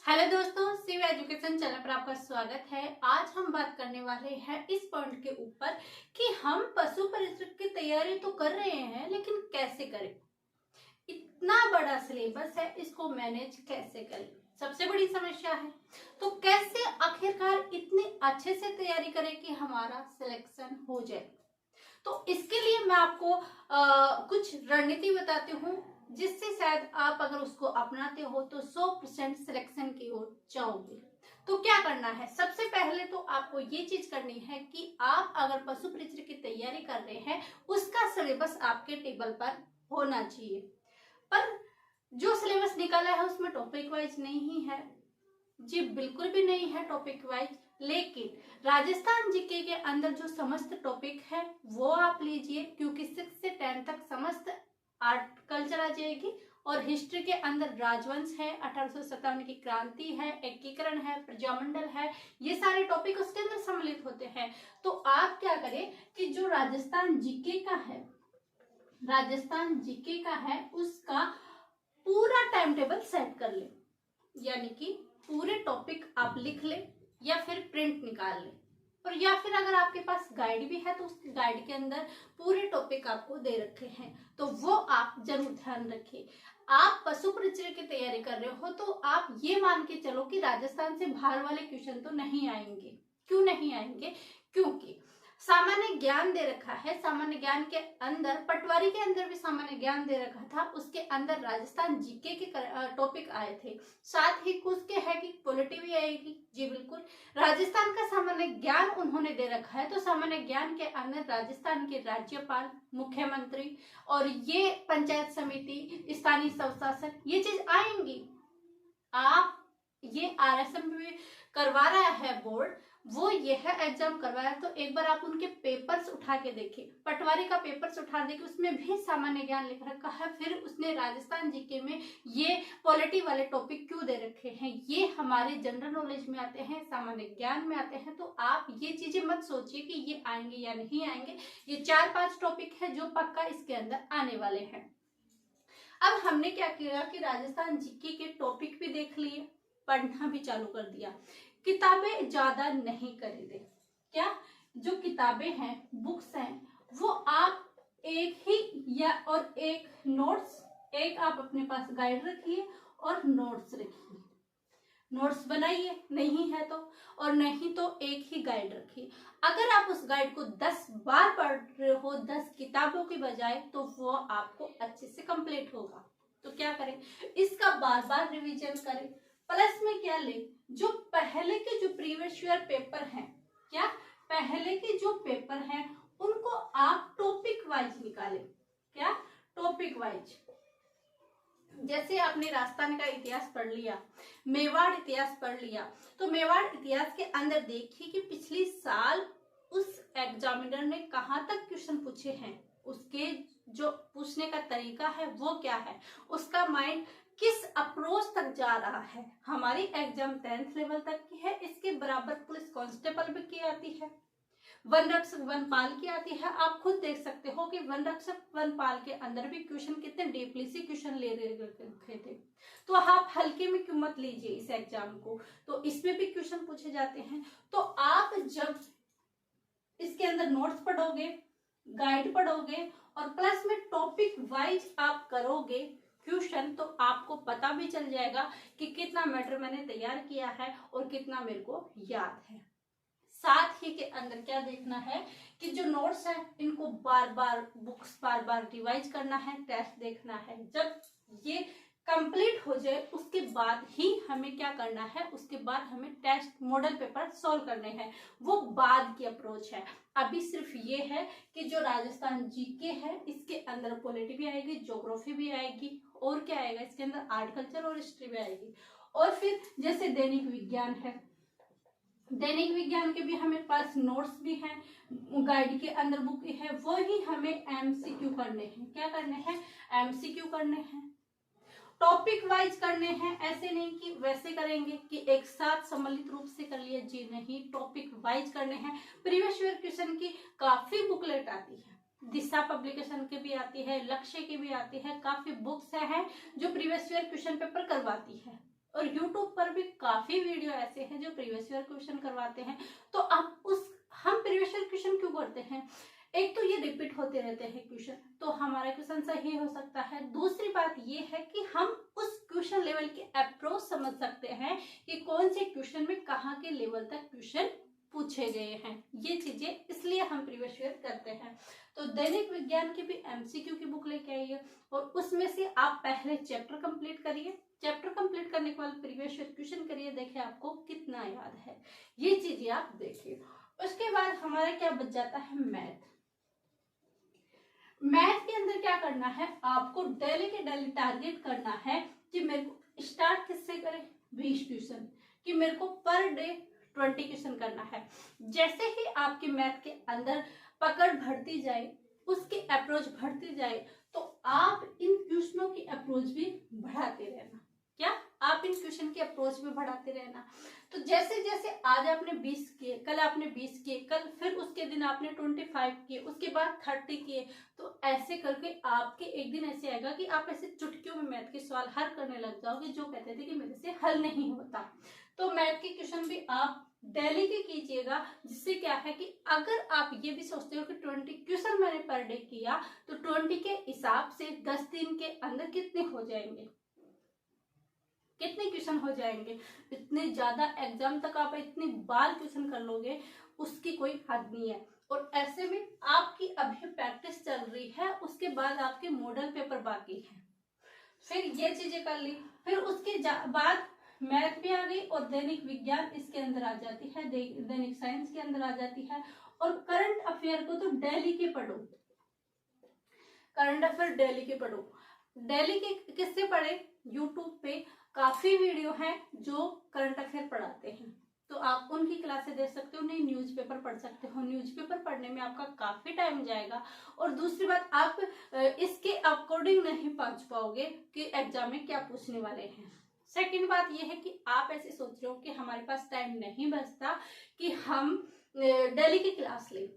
Hello दोस्तों, Shiv education channel पर आपका स्वागत है। आज हम बात करने वाले हैं इस पॉइंट के ऊपर कि हम पशु परिचय की तैयारी तो कर रहे हैं, लेकिन कैसे करें। इतना बड़ा सिलेबस है, इसको मैनेज कैसे करें, सबसे बड़ी समस्या है। तो कैसे आखिरकार इतने अच्छे से तैयारी करें कि हमारा सिलेक्शन हो जाए। तो इसके लिए मैं आपको कुछ रणनीति बताती हूँ, जिससे शायद आप अगर उसको अपनाते हो तो 100% सिलेक्शन की ओर जाओगे। तो क्या करना है, सबसे पहले तो आपको ये चीज करनी है कि आप अगर पशु परिचय की तैयारी कर रहे हैं, उसका सिलेबस आपके टेबल पर होना चाहिए। पर जो सिलेबस निकाला है उसमें टॉपिक वाइज नहीं है जी, बिल्कुल भी नहीं है टॉपिक वाइज। लेकिन राजस्थान जीके के अंदर जो समस्त टॉपिक है वो आप लीजिए, क्योंकि 6 से 10 तक समस्त आर्ट कल्चर आ जाएगी। और हिस्ट्री के अंदर राजवंश है, 1857 की क्रांति है, एकीकरण है, प्रजामंडल है, ये सारे टॉपिक उसके अंदर सम्मिलित होते हैं। तो आप क्या करें कि जो राजस्थान जीके का है उसका पूरा टाइम टेबल सेट कर ले, यानी कि पूरे टॉपिक आप लिख ले या फिर प्रिंट निकाल ले। और या फिर अगर आपके पास गाइड भी है तो उस गाइड के अंदर पूरे टॉपिक आपको दे रखे हैं, तो वो आप जरूर ध्यान रखिए। आप पशु परिचय की तैयारी कर रहे हो तो आप ये मान के चलो कि राजस्थान से बाहर वाले क्वेश्चन तो नहीं आएंगे। क्यों नहीं आएंगे? क्योंकि सामान्य ज्ञान दे रखा है। सामान्य ज्ञान के अंदर पटवारी के अंदर भी सामान्य ज्ञान दे रखा था, उसके अंदर राजस्थान जीके के टॉपिक आए थे। साथ ही कुछ के है कि पॉलिटी भी आएगी। जी बिल्कुल, राजस्थान का सामान्य ज्ञान उन्होंने दे रखा है, तो सामान्य ज्ञान के अंदर राजस्थान के राज्यपाल, मुख्यमंत्री और ये पंचायत समिति, स्थानीय स्वशासन, ये चीज आएंगी। आप ये आरएसएम में करवा रहा है बोर्ड, वो यह एग्जाम करवाया, तो एक बार आप उनके पेपर्स उठा के देखिए। पटवारी का पेपर्स उठा देखिए, उसमें भी सामान्य ज्ञान लिख रखा है। फिर उसने राजस्थान जीके में ये पॉलिटी वाले टॉपिक क्यों दे रखे हैं, ये हमारे जनरल नॉलेज में आते हैं, सामान्य ज्ञान में आते हैं। तो आप ये चीजें मत सोचिए कि ये आएंगे या नहीं आएंगे। ये 4-5 टॉपिक है जो पक्का इसके अंदर आने वाले हैं। अब हमने क्या किया कि राजस्थान जीके के टॉपिक भी देख लिए, पढ़ना भी चालू कर दिया। किताबें ज्यादा नहीं खरीदे। क्या जो किताबें हैं, बुक्स हैं, वो आप एक ही या और एक नोट्स, एक आप अपने पास गाइड रखिए और नोट्स रखिए। नोट्स बनाइए, नहीं है तो, और नहीं तो एक ही गाइड रखिए। अगर आप उस गाइड को 10 बार पढ़ रहे हो 10 किताबों के बजाय, तो वो आपको अच्छे से कंप्लीट होगा। तो क्या करें, इसका बार बार रिवीजन करें। प्लस में क्या ले, जो पहले के जो प्रीवियस ईयर पेपर हैं, क्या पहले के जो पेपर हैं उनको आप टॉपिक वाइज निकालें। क्या टॉपिक वाइज, जैसे आपने राजस्थान का इतिहास पढ़ लिया, मेवाड़ इतिहास पढ़ लिया, तो मेवाड़ इतिहास के अंदर देखिए कि पिछले साल उस एग्जामिनर ने कहाँ तक क्वेश्चन पूछे हैं, उसके जो पूछने का तरीका है वो क्या है, उसका माइंड किस अप्रोच तक जा रहा है। हमारी एग्जाम 10th लेवल तक की है, इसके बराबर पुलिस कांस्टेबल भी की आती है, वन रक्षक वनपाल की आती है। आप खुद देख सकते हो कि वन रक्षक वनपाल के अंदर भी क्वेश्चन कितने डीपली से क्वेश्चन ले रखे थे। तो आप हल्के में क्यों मत लीजिए इस एग्जाम को, तो इसमें भी क्वेश्चन पूछे जाते हैं। तो आप जब इसके अंदर नोट्स पढ़ोगे, गाइड पढ़ोगे और प्लस में टॉपिक वाइज आप करोगे क्वेश्चन, तो आपको पता भी चल जाएगा कि कितना मैटर मैंने तैयार किया है और कितना मेरे को याद है। साथ ही के अंदर क्या देखना है कि जो नोट्स है इनको बार बार रिवाइज करना है, टेस्ट देखना है। जब ये कंप्लीट हो जाए उसके बाद ही हमें क्या करना है, उसके बाद हमें टेस्ट मॉडल पेपर सॉल्व करने हैं, वो बाद की अप्रोच है। अभी सिर्फ ये है कि जो राजस्थान जीके है इसके अंदर पॉलिटी भी आएगी, ज्योग्राफी भी आएगी, और क्या आएगा इसके अंदर, आर्ट कल्चर और हिस्ट्री भी आएगी। और फिर जैसे दैनिक विज्ञान है, दैनिक विज्ञान के भी हमें पास नोट्स भी हैं, गाइड के अंदर बुक है, वो ही हमें एमसीक्यू करने हैं। क्या करने हैं, एमसीक्यू करने हैं, टॉपिक वाइज करने हैं। ऐसे नहीं कि वैसे करेंगे कि एक साथ सम्मिलित रूप से कर लिया, जी नहीं, टॉपिक वाइज करने हैं। प्रीवियस ईयर क्वेश्चन की काफी बुकलेट आती है, दिशा पब्लिकेशन की भी आती है, लक्ष्य की भी आती है, काफी बुक्स हैं जो प्रीवियस ईयर क्वेश्चन पेपर करवाती है। और यूट्यूब पर भी काफी वीडियो ऐसे हैं जो प्रीवियस ईयर क्वेश्चन करवाते हैं। तो आप हम प्रीवियस ईयर क्वेश्चन क्यों करते हैं? एक तो ये रिपीट होते रहते हैं क्वेश्चन, तो हमारा क्वेश्चन सही हो सकता है। दूसरी बात ये है कि हम उस क्वेश्चन लेवल के अप्रोच समझ सकते हैं कि कौन से क्वेश्चन में कहाँ के लेवल तक क्वेश्चन पूछे गए हैं। ये चीजें इसलिए हम प्रीवियस ईयर करते हैं। तो दैनिक विज्ञान की भी एमसीक्यू की बुक लेके आइए और उसमें से आप पहले चैप्टर कंप्लीट करिए। चैप्टर कंप्लीट करने के बाद प्रीवियस ईयर क्वेश्चन करिए, देखिए आपको कितना याद है। ये चीजें आप देखिए। उसके बाद हमारा क्या बच जाता है? मैथ। मैथ के अंदर क्या करना है? आपको डेली के डेली टारगेट करना है कि मेरे को स्टार्ट किससे करें? 20 क्वेश्चन, कि मेरे को पर डे 20 क्वेश्चन करना है। जैसे ही आपके मैथ के अंदर पकड़ बढ़ती जाए, उसकी अप्रोच बढ़ती जाए, तो आप इन क्वेश्चनों की अप्रोच भी बढ़ाते रहना। क्या? आप इन क्वेश्चन की अप्रोच भी बढ़ाते रहना। तो जैसे जैसे आज आपने 20 किए, कल आपने 20 किए, कल फिर उसके दिन आपने 25 किए, उसके बाद 30 किए, तो ऐसे करके आपके एक दिन ऐसे आएगा कि आप ऐसे चुटकियों में मैथ के सवाल हल करने लग जाओगे, जो कहते थे कि मेरे से हल नहीं होता। तो मैथ के क्वेश्चन भी आप डेली के कीजिएगा, जिससे क्या है कि अगर आप ये भी सोचते हो कि 20 क्वेश्चन मैंने पर डे किया, तो 20 के हिसाब से 10 दिन के अंदर कितने हो जाएंगे, कितने क्वेश्चन हो जाएंगे। इतने ज्यादा एग्जाम तक आप इतनी बार क्वेश्चन कर लोगे, उसकी कोई हद नहीं है। और ऐसे में आपकी अभी प्रैक्टिस चल रही है, उसके बाद आपके मॉडल पेपर बाकी है, फिर ये चीजें कर ली, फिर उसके बाद मैथ भी आ गई और दैनिक विज्ञान इसके अंदर आ जाती है, दैनिक साइंस के अंदर आ जाती है। और करंट अफेयर को तो डेली के पढ़ो, करंट अफेयर डेली के पढ़ो। डेली के किससे पढ़े? यूट्यूब पे काफी वीडियो हैं जो करंट अफेयर पढ़ाते हैं, तो आप उनकी क्लासेस देख सकते हो, नहीं न्यूज़पेपर पढ़ सकते हो। न्यूज़पेपर पढ़ने में आपका काफी टाइम जाएगा, और दूसरी बात आप इसके अकॉर्डिंग नहीं पहुंच पाओगे कि एग्जाम में क्या पूछने वाले हैं। सेकंड बात यह है कि आप ऐसे सोच रहे हो कि हमारे पास टाइम नहीं बचता कि हम डेली की क्लास लें,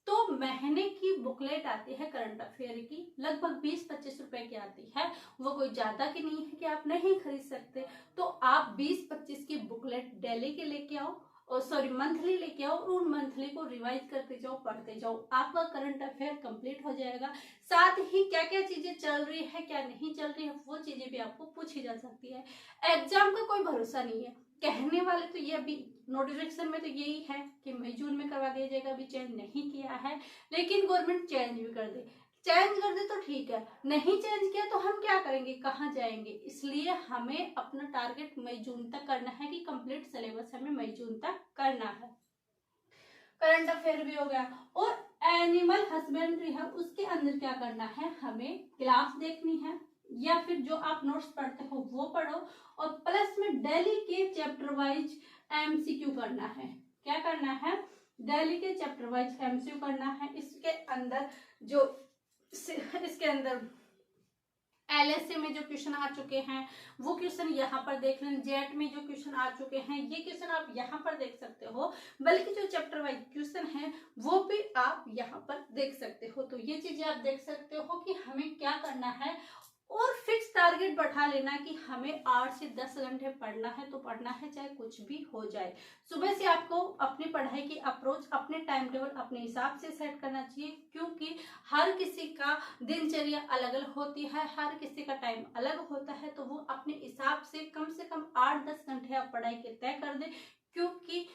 तो महीने की बुकलेट आती है करंट अफेयर की, लगभग 20-25 रुपए की आती है, वो कोई ज्यादा की नहीं है कि आप नहीं खरीद सकते। तो आप 20-25 की बुकलेट डेली के लेके आओ, और सॉरी मंथली लेके आओ, और उन मंथली को रिवाइज करते जाओ, पढ़ते जाओ, आपका करंट अफेयर कंप्लीट हो जाएगा। साथ ही क्या क्या चीजें चल रही है, क्या नहीं चल रही है, वो चीजें भी आपको पूछी जा सकती है। एग्जाम का कोई भरोसा नहीं है, कहने वाले तो ये अभी नोटिफिकेशन में तो यही है कि मई जून में करवा दिया जाएगा, अभी चेंज नहीं किया है, लेकिन गवर्नमेंट चेंज भी कर दे, चेंज कर दे तो ठीक है, नहीं चेंज किया तो हम क्या करेंगे, कहाँ जाएंगे। इसलिए हमें अपना टारगेट मई जून तक करना है कि कंप्लीट सिलेबस हमें मई जून तक करना है। करंट अफेयर भी हो गया। और एनिमल हस्बेंड्री है, उसके अंदर क्या करना है, हमें क्लास देखनी है, या फिर जो आप नोट्स पढ़ते हो वो पढ़ो, और प्लस में डेली के चैप्टर वाइज एमसीक्यू करना है। क्या करना है? डेली के चैप्टर वाइज एमसीक्यू करना है। इसके अंदर जो इसके अंदर एलएसए में जो क्वेश्चन आ चुके हैं वो क्वेश्चन यहाँ पर देख लें, जेट में जो क्वेश्चन आ चुके हैं ये क्वेश्चन आप यहाँ पर देख सकते हो, बल्कि जो चैप्टर वाइज क्वेश्चन है वो भी आप यहाँ पर देख सकते हो। तो ये चीजें आप देख सकते हो कि हमें क्या करना है, और फिक्स टारगेट बैठा लेना कि हमें 8 से 10 घंटे पढ़ना है, तो पढ़ना है चाहे कुछ भी हो जाए। सुबह से आपको अपनी पढ़ाई की अप्रोच अपने टाइम टेबल अपने हिसाब से सेट करना चाहिए, क्योंकि हर किसी का दिनचर्या अलग अलग होती है, हर किसी का टाइम अलग होता है, तो वो अपने हिसाब से कम 8-10 घंटे आप पढ़ाई के तय कर दें, क्योंकि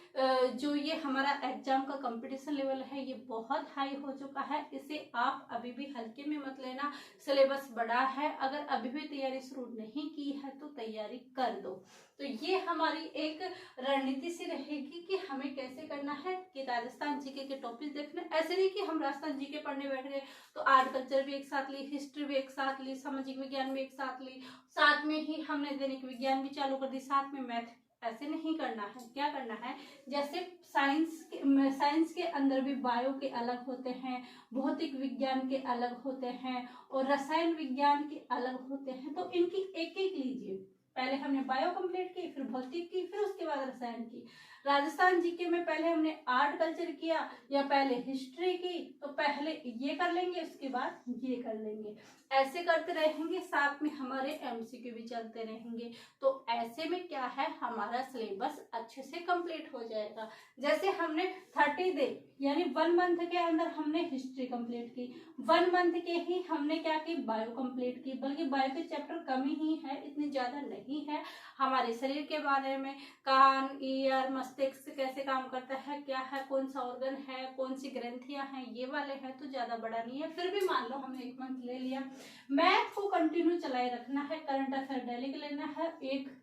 जो ये हमारा एग्जाम का कंपटीशन लेवल है ये बहुत हाई हो चुका है। इसे आप अभी भी हल्के में मत लेना, सिलेबस बड़ा है, अगर अभी भी तैयारी शुरू नहीं की है तो तैयारी कर दो। तो ये हमारी एक रणनीति सी रहेगी कि हमें कैसे करना है कि राजस्थान जीके के टॉपिक देखने, ऐसे नहीं कि हम राजस्थान जीके पढ़ने बैठ गए तो आर्ट कल्चर भी एक साथ ली, हिस्ट्री भी एक साथ ली, सामाजिक विज्ञान भी एक साथ ली, साथ में ही हमने दैनिक विज्ञान भी चालू कर दी, साथ में मैथ। ऐसे नहीं करना है। क्या करना है, जैसे साइंस के अंदर भी बायो के अलग होते हैं, भौतिक विज्ञान के अलग होते हैं, और रसायन विज्ञान के अलग होते हैं, तो इनकी एक एक लीजिए। पहले हमने बायो कंप्लीट की, फिर भौतिक की, फिर उसके बाद रसायन की। राजस्थान जीके में पहले हमने आर्ट कल्चर किया या पहले हिस्ट्री की, तो पहले ये कर लेंगे उसके बाद ये कर लेंगे, ऐसे करते रहेंगे, साथ में हमारे एमसीक्यू भी चलते रहेंगे। तो ऐसे में क्या है, हमारा सिलेबस अच्छे से कंप्लीट हो जाएगा। जैसे हमने 30 डे यानी 1 मंथ के अंदर हमने हिस्ट्री कंप्लीट की, 1 मंथ के ही हमने क्या की, बायो कंप्लीट की, बल्कि बायो के चैप्टर कम ही है, इतनी ज्यादा नहीं है। हमारे शरीर के बारे में, कान, ईयर, मस्तिष्क कैसे काम करता है, क्या है, कौन सा ऑर्गन है, कौन सी ग्रंथियां हैं, ये वाले हैं, तो ज्यादा बड़ा नहीं है। फिर भी मान लो हमने 1 मंथ ले लिया, मैथ को कंटिन्यू चलाए रखना है, करंट अफेयर डेली का लेना है, एक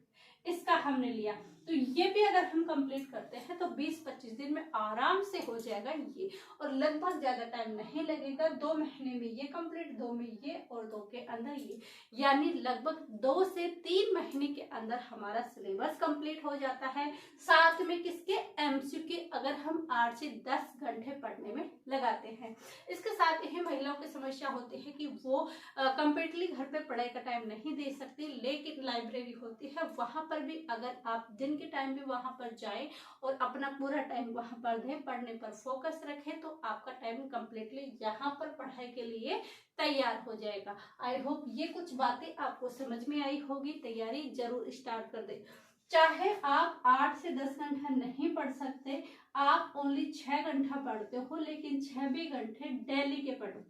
इसका हमने लिया, तो ये भी अगर हम कंप्लीट करते हैं तो 20-25 दिन में आराम से हो जाएगा ये, और लगभग ज्यादा टाइम नहीं लगेगा। 2 महीने में ये कंप्लीट, 2 में ये और 2 के अंदर ये, यानी लगभग 2 से 3 महीने के अंदर हमारा सिलेबस कंप्लीट हो जाता है। साथ में किसके, एमसीक्यू के अगर हम 8 से 10 घंटे पढ़ने में लगाते हैं। इसके साथ ही महिलाओं की समस्या होती है कि वो कंप्लीटली घर पे पढ़ाई का टाइम नहीं दे सकती, लेकिन लाइब्रेरी होती है, वहां पर भी अगर आप दिन के टाइम भी वहां पर जाएं और अपना पूरा टाइम वहां पर दें, पढ़ने पर फोकस रखें, तो आपका टाइम कंप्लीटली यहाँ पर पढ़ाई के लिए तैयार हो जाएगा। आई होप ये कुछ बातें आपको समझ में आई होगी। तैयारी जरूर स्टार्ट कर दे। चाहे आप 8 से 10 घंटा नहीं पढ़ सकते, आप ओनली 6 घंटा पढ़ते हो, लेकिन 6 भी घंटे डेली के पढ़ो।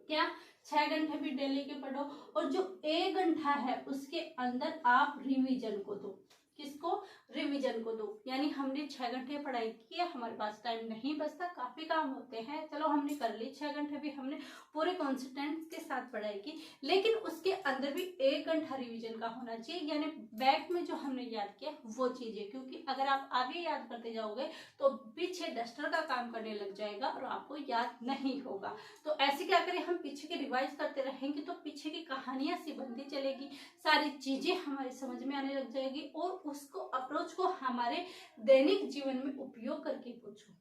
क्या, 6 घंटे भी डेली के पढ़ो, और जो 1 घंटा है उसके अंदर आप रिवीजन को दो। किसको, रिवीजन को दो। यानी हमने 6 घंटे पढ़ाई की है, हमारे पास टाइम नहीं बचता, काफी काम होते हैं, चलो हमने कर ली, 6 घंटे भी हमने पूरे कॉन्सिस्टेंस के साथ पढ़ाई की, लेकिन उसके अंदर भी 1 घंटा रिवीजन का होना चाहिए, यानी बैक में जो हमने याद किया वो चीजें, क्योंकि अगर आप आगे याद करते जाओगे तो पीछे डस्टर का काम करने लग जाएगा और आपको याद नहीं होगा। तो ऐसे क्या करें, हम पीछे के रिवाइज करते रहेंगे तो पीछे की कहानियां सी बनती चलेगी, सारी चीजें हमारी समझ में आने लग जाएगी, और उसको अप्रोच को हमारे दैनिक जीवन में उपयोग करके पूछो।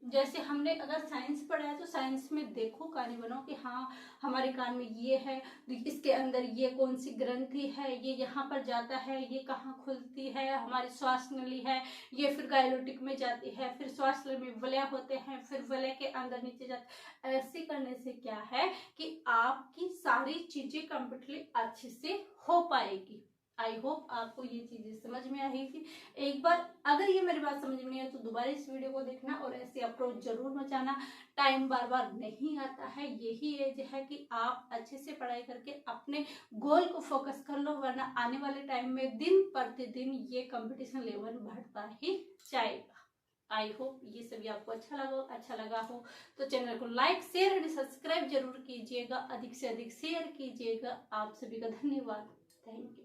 जैसे हमने अगर साइंस पढ़ा है तो साइंस में देखो, कहानी बनाओ कि हाँ हमारे कान में ये है, इसके अंदर ये कौन सी ग्रंथि है, ये यहाँ पर जाता है, ये कहाँ खुलती है, हमारी श्वास नली है, ये फिर गायलोटिक में जाती है, फिर श्वास नली में वलय होते हैं, फिर वलय के अंदर नीचे जाते। ऐसे करने से क्या है कि आपकी सारी चीजें कंप्लीटली अच्छे से हो पाएगी। आई होप आपको ये चीजें समझ में आएगी। एक बार अगर ये मेरी बात समझ में नहीं आए तो दोबारा इस वीडियो को देखना और ऐसे अप्रोच जरूर मचाना। टाइम बार बार नहीं आता है, यही एज है कि आप अच्छे से पढ़ाई करके अपने गोल को फोकस कर लो, वरना आने वाले टाइम में दिन प्रतिदिन ये कंपटीशन लेवल बढ़ता ही जाएगा। आई होप ये सभी आपको अच्छा लगा हो तो चैनल को लाइक, शेयर एंड सब्सक्राइब जरूर कीजिएगा, अधिक से अधिक शेयर कीजिएगा। आप सभी का धन्यवाद। Thank you.